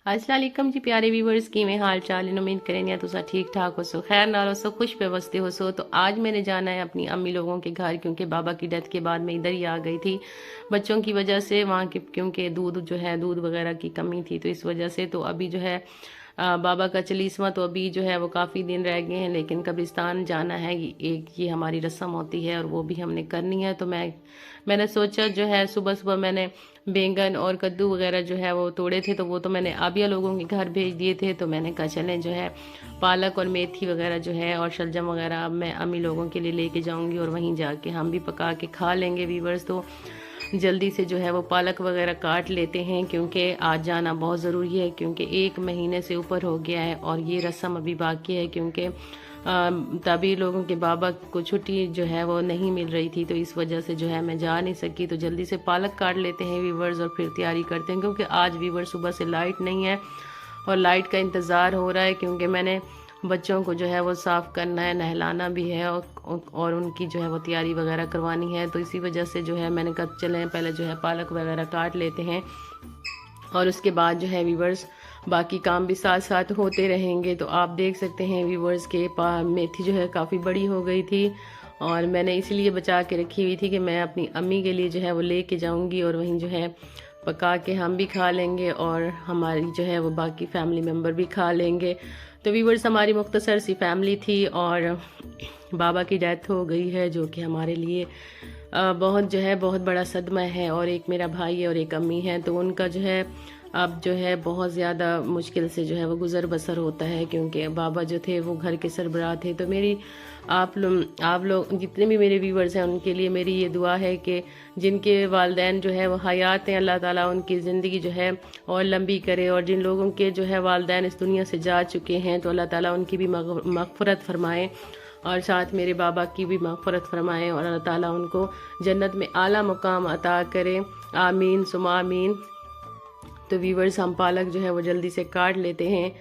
अस्सलाम वालेकुम जी प्यारे व्यूवर्स की में हाल चाल इन उम्मीद करें या तुसा ठीक ठाक हो सो खैर नाल हो सो खुश व्यवस्थे हो सो। तो आज मैंने जाना है अपनी अम्मी लोगों के घर क्योंकि बाबा की डेथ के बाद मैं इधर ही आ गई थी बच्चों की वजह से वहाँ के, क्योंकि दूध जो है दूध वगैरह की कमी थी तो इस वजह से। तो अभी जो है बाबा का 40वां तो अभी जो है वो काफ़ी दिन रह गए हैं, लेकिन कब्रिस्तान जाना है, ये हमारी रस्म होती है और वो भी हमने करनी है। तो मैंने सोचा जो है सुबह सुबह मैंने बैंगन और कद्दू वगैरह जो है वो तोड़े थे, तो वो तो मैंने आबिया लोगों के घर भेज दिए थे। तो मैंने कहा चलें जो है पालक और मेथी वगैरह जो है और शलजम वगैरह अब मैं अम्मी लोगों के लिए लेके जाऊंगी और वहीं जाके हम भी पका के खा लेंगे व्यूवर्स। तो जल्दी से जो है वो पालक वगैरह काट लेते हैं क्योंकि आज जाना बहुत ज़रूरी है, क्योंकि 1 महीने से ऊपर हो गया है और ये रस्म अभी बाकी है, क्योंकि तभी लोगों के बाबा को छुट्टी जो है वो नहीं मिल रही थी, तो इस वजह से जो है मैं जा नहीं सकी। तो जल्दी से पालक काट लेते हैं व्यूवर्स और फिर तैयारी करते हैं, क्योंकि आज व्यूवर्स सुबह से लाइट नहीं है और लाइट का इंतज़ार हो रहा है, क्योंकि मैंने बच्चों को जो है वो साफ़ करना है, नहलाना भी है और उनकी जो है वो तैयारी वगैरह करवानी है। तो इसी वजह से जो है मैंने कहा चलें पहले जो है पालक वगैरह काट लेते हैं और उसके बाद जो है व्यूवर्स बाकी काम भी साथ साथ होते रहेंगे। तो आप देख सकते हैं व्यूवर्स के मेथी जो है काफ़ी बड़ी हो गई थी और मैंने इसलिए बचा के रखी हुई थी कि मैं अपनी अम्मी के लिए जो है वो लेके जाऊंगी और वहीं जो है पका के हम भी खा लेंगे और हमारी जो है वो बाकी फैमिली मेम्बर भी खा लेंगे। तो व्यूवर्स हमारी मुख्तसर सी फैमिली थी और बाबा की डेथ हो गई है, जो कि हमारे लिए बहुत जो है बहुत बड़ा सदमा है। और एक मेरा भाई है और एक अम्मी है, तो उनका जो है अब जो है बहुत ज़्यादा मुश्किल से जो है वो गुज़र बसर होता है, क्योंकि बाबा जो थे वो घर के सरबराह थे। तो मेरी आप लोग जितने भी मेरे व्यूवर्स हैं उनके लिए मेरी ये दुआ है कि जिनके वालदैन जो है वो हयात हैं, अल्लाह ताला उनकी ज़िंदगी जो है और लंबी करे, और जिन लोगों के जो है वालदैन इस दुनिया से जा चुके हैं तो अल्लाह ताला उनकी भी मग़फ़िरत फरमाए और साथ मेरे बाबा की भी मग़फ़िरत फरमाए और अल्लाह ताला उनको जन्नत में आला मुकाम अता करे। आमीन सुमा आमीन। तो व्यूवर्स हम पालक जो है वो जल्दी से काट लेते हैं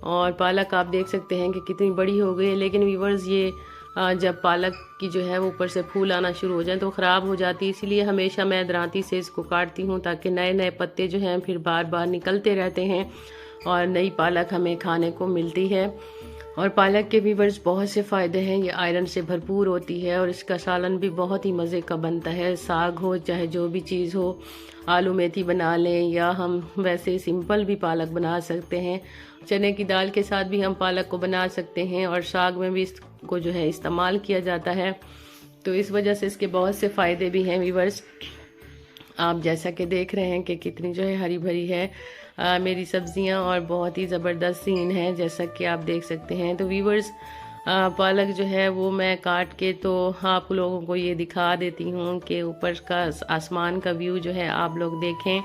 और पालक आप देख सकते हैं कि कितनी बड़ी हो गई है, लेकिन व्यूवर्स ये जब पालक की जो है वो ऊपर से फूल आना शुरू हो जाए तो ख़राब हो जाती है, इसीलिए हमेशा मैं दरांती से इसको काटती हूँ ताकि नए नए पत्ते जो हैं फिर बार बार निकलते रहते हैं और नई पालक हमें खाने को मिलती है। और पालक के व्यूवर्स बहुत से फ़ायदे हैं, ये आयरन से भरपूर होती है और इसका सालन भी बहुत ही मज़े का बनता है। साग हो चाहे जो भी चीज़ हो, आलू मेथी बना लें या हम वैसे सिंपल भी पालक बना सकते हैं, चने की दाल के साथ भी हम पालक को बना सकते हैं और साग में भी इसको जो है इस्तेमाल किया जाता है। तो इस वजह से इसके बहुत से फ़ायदे भी हैं व्यूवर्स। आप जैसा कि देख रहे हैं कि कितनी जो है हरी भरी है मेरी सब्जियां और बहुत ही ज़बरदस्त सीन है जैसा कि आप देख सकते हैं। तो व्यूवर्स पालक जो है वो मैं काट के तो आप लोगों को ये दिखा देती हूँ कि ऊपर का आसमान का व्यू जो है आप लोग देखें।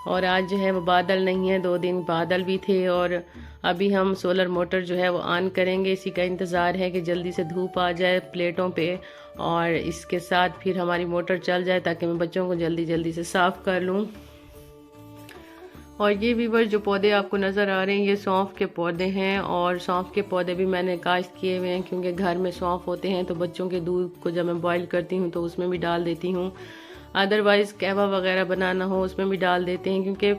और आज जो है वो बादल नहीं है, 2 दिन बादल भी थे और अभी हम सोलर मोटर जो है वो ऑन करेंगे, इसी का इंतज़ार है कि जल्दी से धूप आ जाए प्लेटों पे और इसके साथ फिर हमारी मोटर चल जाए ताकि मैं बच्चों को जल्दी जल्दी से साफ़ कर लूँ। और ये व्यूवर जो पौधे आपको नज़र आ रहे हैं ये सौंफ के पौधे हैं और सौंफ के पौधे भी मैंने काश्त किए हुए हैं, क्योंकि घर में सौंफ होते हैं तो बच्चों के दूध को जब मैं बॉईल करती हूँ तो उसमें भी डाल देती हूँ, अदरवाइज़ कहवा वगैरह बनाना हो उसमें भी डाल देते हैं, क्योंकि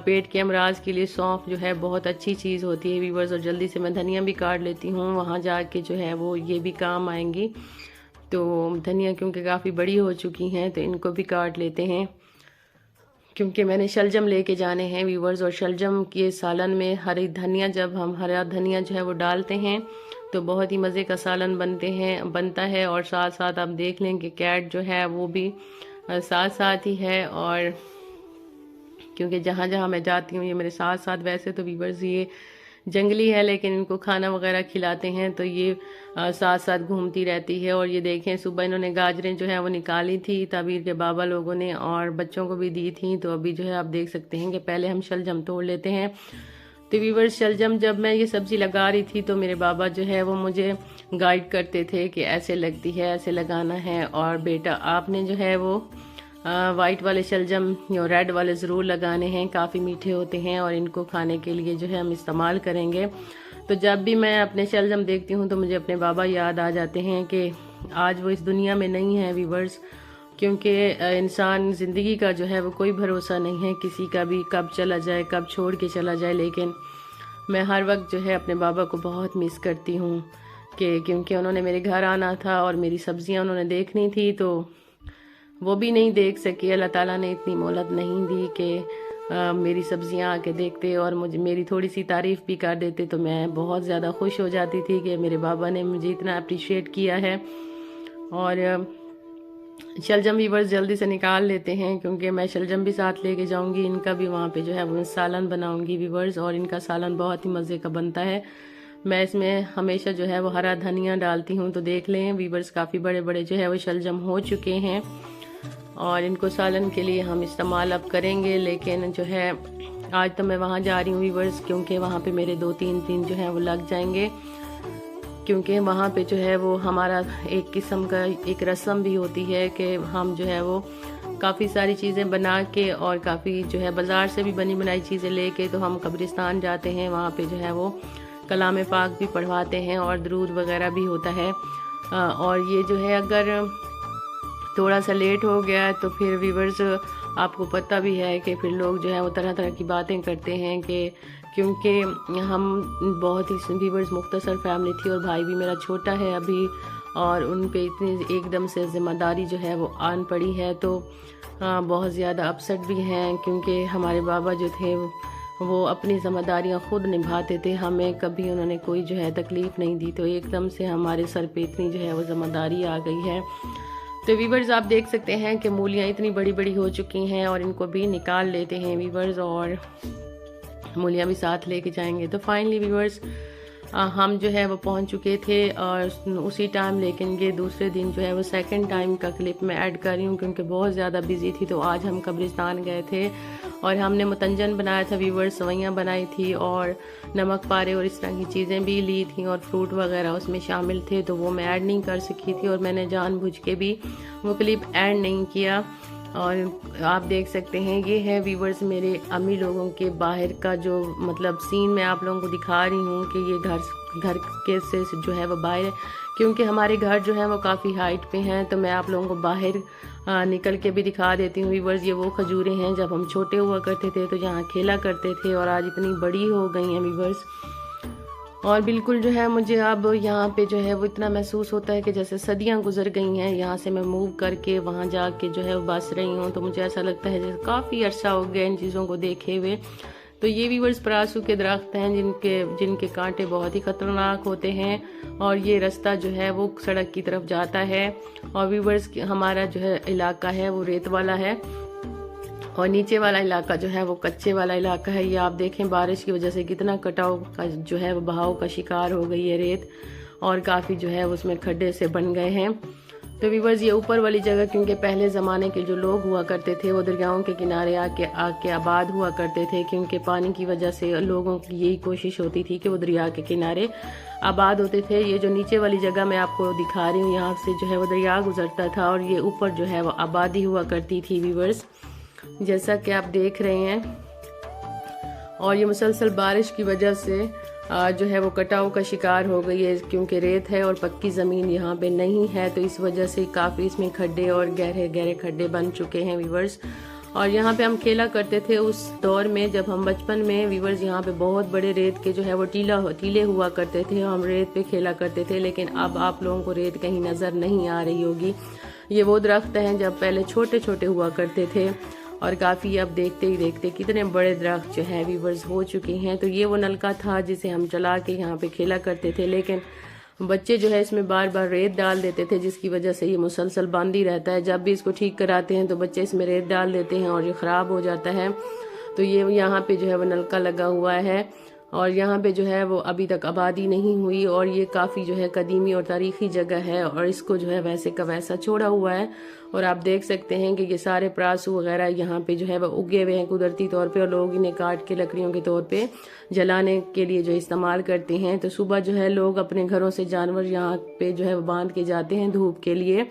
पेट के अमराज के लिए सौंफ जो है बहुत अच्छी चीज़ होती है व्यूवर्स। और जल्दी से मैं धनिया भी काट लेती हूँ, वहाँ जाके जो है वो ये भी काम आएंगी। तो धनिया क्योंकि काफ़ी बड़ी हो चुकी हैं तो इनको भी काट लेते हैं, क्योंकि मैंने शलजम लेके जाने हैं व्यूवर्स। और शलजम के सालन में हरी धनिया, जब हम हरा धनिया जो है वो डालते हैं तो बहुत ही मज़े का सालन बनता है। और साथ साथ आप देख लें कि कैट जो है वो भी साथ साथ ही है, और क्योंकि जहाँ जहाँ मैं जाती हूँ ये मेरे साथ साथ, वैसे तो व्यूवर्स ये जंगली है लेकिन इनको खाना वगैरह खिलाते हैं तो ये साथ साथ घूमती रहती है। और ये देखें सुबह इन्होंने गाजरें जो है वो निकाली थी ताबीर के बाबा लोगों ने और बच्चों को भी दी थी। तो अभी जो है आप देख सकते हैं कि पहले हम शलजम तोड़ लेते हैं। तो व्यूवर्स शलजम जब मैं ये सब्ज़ी लगा रही थी तो मेरे बाबा जो है वो मुझे गाइड करते थे कि ऐसे लगती है, ऐसे लगाना है, और बेटा आपने जो है वो वाइट वाले शलजम या रेड वाले ज़रूर लगाने हैं, काफ़ी मीठे होते हैं और इनको खाने के लिए जो है हम इस्तेमाल करेंगे। तो जब भी मैं अपने शलजम देखती हूँ तो मुझे अपने बाबा याद आ जाते हैं कि आज वो इस दुनिया में नहीं है व्यूवर्स, क्योंकि इंसान ज़िंदगी का जो है वो कोई भरोसा नहीं है किसी का भी, कब चला जाए, कब छोड़ के चला जाए। लेकिन मैं हर वक्त जो है अपने बाबा को बहुत मिस करती हूँ कि क्योंकि उन्होंने मेरे घर आना था और मेरी सब्जियाँ उन्होंने देखनी थी, तो वो भी नहीं देख सकी। अल्लाह ताला ने इतनी मोहलत नहीं दी कि मेरी सब्जियां आके देखते और मुझे मेरी थोड़ी सी तारीफ़ भी कर देते, तो मैं बहुत ज़्यादा खुश हो जाती थी कि मेरे बाबा ने मुझे इतना अप्रिशिएट किया है। और शलजम भी बस जल्दी से निकाल लेते हैं क्योंकि मैं शलजम भी साथ लेके जाऊंगी। इनका भी वहाँ पे जो है वो मैं सालन बनाऊंगी व्यूवर्स, और इनका सालन बहुत ही मज़े का बनता है। मैं इसमें हमेशा जो है वो हरा धनिया डालती हूँ। तो देख लें व्यूवर्स, काफ़ी बड़े बड़े जो है वो शलजम हो चुके हैं और इनको सालन के लिए हम इस्तेमाल अब करेंगे। लेकिन जो है आज तो मैं वहाँ जा रही हूँ व्यूवर्स, क्योंकि वहाँ पे मेरे 2-3 दिन जो है वो लग जाएंगे, क्योंकि वहाँ पे जो है वो हमारा एक किस्म का एक रस्म भी होती है कि हम जो है वो काफ़ी सारी चीज़ें बना के और काफ़ी जो है बाज़ार से भी बनी बनाई चीज़ें लेके तो हम कब्रिस्तान जाते हैं। वहाँ पे जो है वो कलाम पाक भी पढ़वाते हैं और दरूद वगैरह भी होता है। और ये जो है अगर थोड़ा सा लेट हो गया तो फिर व्यूवर्स आपको पता भी है कि फिर लोग जो है वो तरह तरह की बातें करते हैं कि क्योंकि हम बहुत ही व्यूवर्स मुख्तसर फैमिली थी और भाई भी मेरा छोटा है अभी, और उन पे इतनी एकदम से ज़िम्मेदारी जो है वो आन पड़ी है। तो बहुत ज़्यादा अपसेट भी हैं क्योंकि हमारे बाबा जो थे वो अपनी ज़िम्मेदारियाँ खुद निभाते थे, हमें कभी उन्होंने कोई जो है तकलीफ़ नहीं दी। तो एकदम से हमारे सर पे इतनी जो है वो ज़िम्मेदारी आ गई है। तो वीवर्स आप देख सकते हैं कि मूलियाँ इतनी बड़ी बड़ी हो चुकी हैं और इनको भी निकाल लेते हैं वीवर्स, और मूलियाँ भी साथ लेके जाएंगे। तो फाइनली वीवर्स हम जो है वो पहुंच चुके थे और उसी टाइम, लेकिन ये दूसरे दिन जो है वो सेकंड टाइम का क्लिप मैं ऐड कर रही हूँ क्योंकि बहुत ज़्यादा बिजी थी। तो आज हम कब्रिस्तान गए थे और हमने मुतंजन बनाया था वीवर्स, सवैयाँ बनाई थी और नमक पारे और इस तरह की चीज़ें भी ली थी और फ्रूट वगैरह उसमें शामिल थे। तो वो मैं ऐड नहीं कर सकी थी और मैंने जानबूझ के भी वो क्लिप ऐड नहीं किया। और आप देख सकते हैं ये है व्यूवर्स मेरे अम्मी लोगों के बाहर का जो मतलब सीन मैं आप लोगों को दिखा रही हूँ कि ये घर के से जो है वो बाहर है, क्योंकि हमारे घर जो है वो काफ़ी हाइट पे हैं। तो मैं आप लोगों को बाहर निकल के भी दिखा देती हूँ व्यूवर्स। ये वो खजूरें हैं, जब हम छोटे हुआ करते थे तो यहाँ खेला करते थे और आज इतनी बड़ी हो गई हैं व्यूवर्स। और बिल्कुल जो है मुझे अब यहाँ पे जो है वो इतना महसूस होता है कि जैसे सदियाँ गुजर गई हैं। यहाँ से मैं मूव करके वहाँ जाके जो है वो बस रही हूँ, तो मुझे ऐसा लगता है जैसे काफ़ी अरसा हो गया इन चीज़ों को देखे हुए। तो ये व्यूवर्स परासू के दरख्त हैं जिनके कांटे बहुत ही ख़तरनाक होते हैं और ये रास्ता जो है वो सड़क की तरफ जाता है। और व्यूवर्स हमारा जो है इलाका है वो रेत वाला है और नीचे वाला इलाका जो है वो कच्चे वाला इलाका है। ये आप देखें बारिश की वजह से कितना कटाव का जो है वो बहाव का शिकार हो गई है रेत, और काफ़ी जो है उसमें खड्डे से बन गए हैं। तो व्यूवर्स ये ऊपर वाली जगह क्योंकि पहले ज़माने के जो लोग हुआ करते थे वो दरियाओं के किनारे आके आबाद हुआ करते थे, क्योंकि पानी की वजह से लोगों की यही कोशिश होती थी कि वो दरिया के किनारे आबाद होते थे। ये जो नीचे वाली जगह मैं आपको दिखा रही हूँ यहाँ से जो है वो दरिया गुजरता था और ये ऊपर जो है वो आबादी हुआ करती थी व्यूवर्स, जैसा कि आप देख रहे हैं। और ये मुसलसल बारिश की वजह से जो है वो कटाव का शिकार हो गई है, क्योंकि रेत है और पक्की ज़मीन यहाँ पे नहीं है। तो इस वजह से काफ़ी इसमें खड्डे और गहरे गहरे खड्डे बन चुके हैं व्यूवर्स। और यहाँ पे हम खेला करते थे उस दौर में जब हम बचपन में व्यूवर्स, यहाँ पे बहुत बड़े रेत के जो है वो टीले हुआ करते थे, हम रेत पे खेला करते थे। लेकिन अब आप लोगों को रेत कहीं नज़र नहीं आ रही होगी। ये वो दरख्त हैं जब पहले छोटे छोटे हुआ करते थे और काफ़ी अब देखते ही देखते कितने बड़े दरख्त जो है व्यूवर्स हो चुके हैं। तो ये वो नलका था जिसे हम चला के यहाँ पे खेला करते थे, लेकिन बच्चे जो है इसमें बार बार रेत डाल देते थे, जिसकी वजह से ये मुसलसल बंद ही रहता है। जब भी इसको ठीक कराते हैं तो बच्चे इसमें रेत डाल देते हैं और ये ख़राब हो जाता है। तो ये यहाँ पे जो है वो नलका लगा हुआ है और यहाँ पे जो है वो अभी तक आबादी नहीं हुई और ये काफ़ी जो है कदीमी और तारीख़ी जगह है और इसको जो है वैसे का वैसा छोड़ा हुआ है। और आप देख सकते हैं कि ये सारे प्रासू वगैरह यहाँ पे जो है वो उगे हुए हैं कुदरती तौर पे, और लोग इन्हें काट के लकड़ियों के तौर पे जलाने के लिए जो इस्तेमाल करते हैं। तो सुबह जो है लोग अपने घरों से जानवर यहाँ पे जो है वो बांध के जाते हैं धूप के लिए।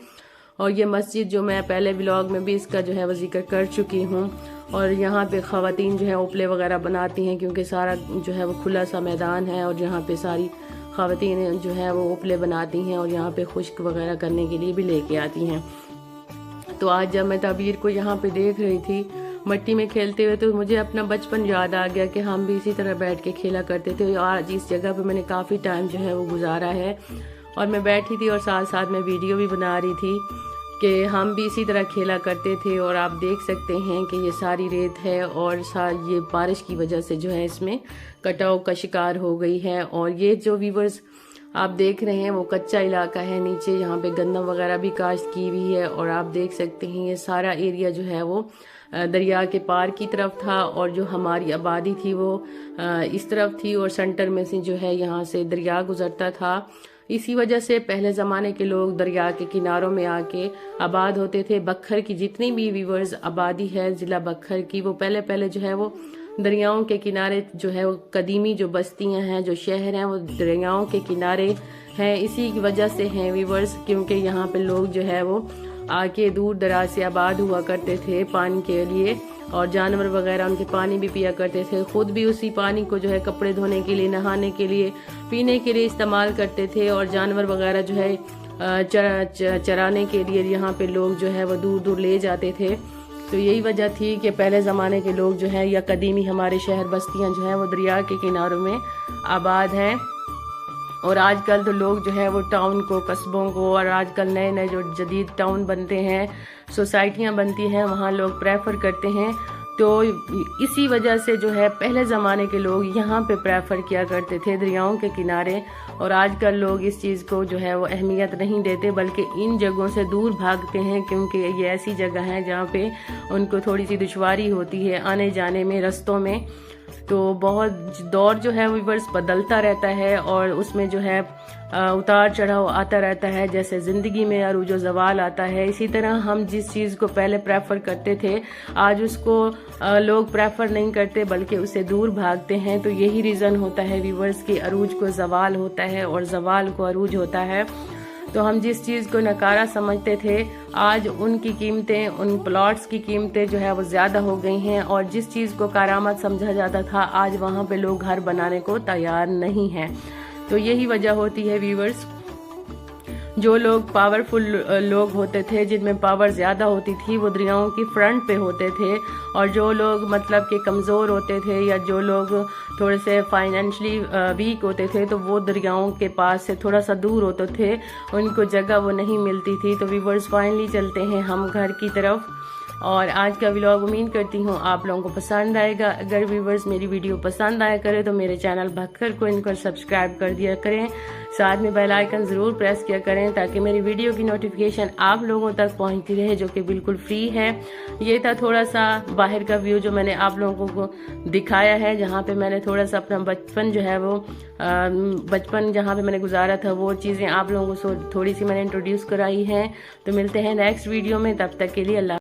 और ये मस्जिद जो मैं पहले व्लॉग में भी इसका जो है वो जिक्र कर चुकी हूँ, और यहाँ पे ख़वातीन जो है उपले वगैरह बनाती हैं, क्योंकि सारा जो है वो खुला सा मैदान है और यहाँ पे सारी ख़वातीन जो है वो उपले बनाती हैं और यहाँ पे खुश्क वगैरह करने के लिए भी लेके आती हैं। तो आज जब मैं ताबीर को यहाँ पे देख रही थी मट्टी में खेलते हुए, तो मुझे अपना बचपन याद आ गया कि हम भी इसी तरह बैठ के खेला करते थे। आज इस जगह पे मैंने काफ़ी टाइम जो है वो गुजारा है, और मैं बैठी थी और साथ साथ मैं वीडियो भी बना रही थी कि हम भी इसी तरह खेला करते थे। और आप देख सकते हैं कि ये सारी रेत है, और ये बारिश की वजह से जो है इसमें कटाव का शिकार हो गई है। और ये जो व्यूवर्स आप देख रहे हैं वो कच्चा इलाका है, नीचे यहाँ पे गंदम वगैरह भी काश्त की हुई है। और आप देख सकते हैं ये सारा एरिया जो है वो दरिया के पार की तरफ था, और जो हमारी आबादी थी वो इस तरफ थी, और सेंटर में से जो है यहाँ से दरिया गुजरता था। इसी वजह से पहले ज़माने के लोग दरिया के किनारों में आके आबाद होते थे। बक्खर की जितनी भी व्यूवर्स आबादी है ज़िला बक्खर की, वो पहले जो है वो दरियाओं के किनारे जो है वो कदीमी जो बस्तियां हैं, जो शहर हैं, वो दरियाओं के किनारे हैं। इसी की वजह से हैं व्यूवर्स, क्योंकि यहाँ पे लोग जो है वो आके दूर दराज से आबाद हुआ करते थे पानी के लिए, और जानवर वगैरह उनके पानी भी पिया करते थे। खुद भी उसी पानी को जो है कपड़े धोने के लिए, नहाने के लिए, पीने के लिए इस्तेमाल करते थे। और जानवर वगैरह जो है चराने के लिए यहाँ पे लोग जो है वो दूर दूर ले जाते थे। तो यही वजह थी कि पहले ज़माने के लोग जो है या कदीमी हमारे शहर बस्तियां जो हैं वो दरिया के किनारों में आबाद हैं। और आजकल तो लोग जो है वो टाउन को, कस्बों को, और आजकल नए नए जो जदीद टाउन बनते हैं, सोसाइटियां बनती हैं, वहाँ लोग प्रेफर करते हैं। तो इसी वजह से जो है पहले ज़माने के लोग यहाँ पे प्रेफर किया करते थे दरियाओं के किनारे, और आजकल लोग इस चीज़ को जो है वो अहमियत नहीं देते, बल्कि इन जगहों से दूर भागते हैं, क्योंकि ये ऐसी जगह है जहाँ पे उनको थोड़ी सी दुश्वारी होती है आने जाने में, रस्तों में। तो बहुत दौर जो है व्यूअर्स बदलता रहता है, और उसमें जो है उतार चढ़ाव आता रहता है। जैसे ज़िंदगी में अरूज व ज़वाल आता है, इसी तरह हम जिस चीज़ को पहले प्रेफर करते थे आज उसको लोग प्रेफर नहीं करते, बल्कि उससे दूर भागते हैं। तो यही रीज़न होता है व्यूअर्स कि अरूज को ज़वाल होता है और ज़वाल को अरूज होता है। तो हम जिस चीज़ को नकारा समझते थे, आज उनकी कीमतें, उन प्लॉट्स की कीमतें जो है वो ज़्यादा हो गई हैं, और जिस चीज़ को करामत समझा जाता था आज वहाँ पे लोग घर बनाने को तैयार नहीं हैं। तो यही वजह होती है व्यूअर्स, जो लोग पावरफुल लोग होते थे, जिनमें पावर ज़्यादा होती थी, वो दरियाओं की फ्रंट पे होते थे, और जो लोग मतलब कि कमज़ोर होते थे या जो लोग थोड़े से फाइनेंशली वीक होते थे, तो वो दरियाओं के पास से थोड़ा सा दूर होते थे, उनको जगह वो नहीं मिलती थी। तो व्यूअर्स फाइनली चलते हैं हम घर की तरफ, और आज का व्लॉग उम्मीद करती हूँ आप लोगों को पसंद आएगा। अगर व्यूअर्स मेरी वीडियो पसंद आया करे तो मेरे चैनल भक्कर को इनकर सब्सक्राइब कर दिया करें, साथ में बेल आइकन ज़रूर प्रेस किया करें, ताकि मेरी वीडियो की नोटिफिकेशन आप लोगों तक पहुंचती रहे, जो कि बिल्कुल फ्री है। ये था थोड़ा सा बाहर का व्यू जो मैंने आप लोगों को दिखाया है, जहाँ पे मैंने थोड़ा सा अपना बचपन जो है वो बचपन जहाँ पे मैंने गुजारा था वो चीज़ें आप लोगों को थोड़ी सी मैंने इंट्रोड्यूस कराई हैं। तो मिलते हैं नेक्स्ट वीडियो में, तब तक के लिए अल्लाह।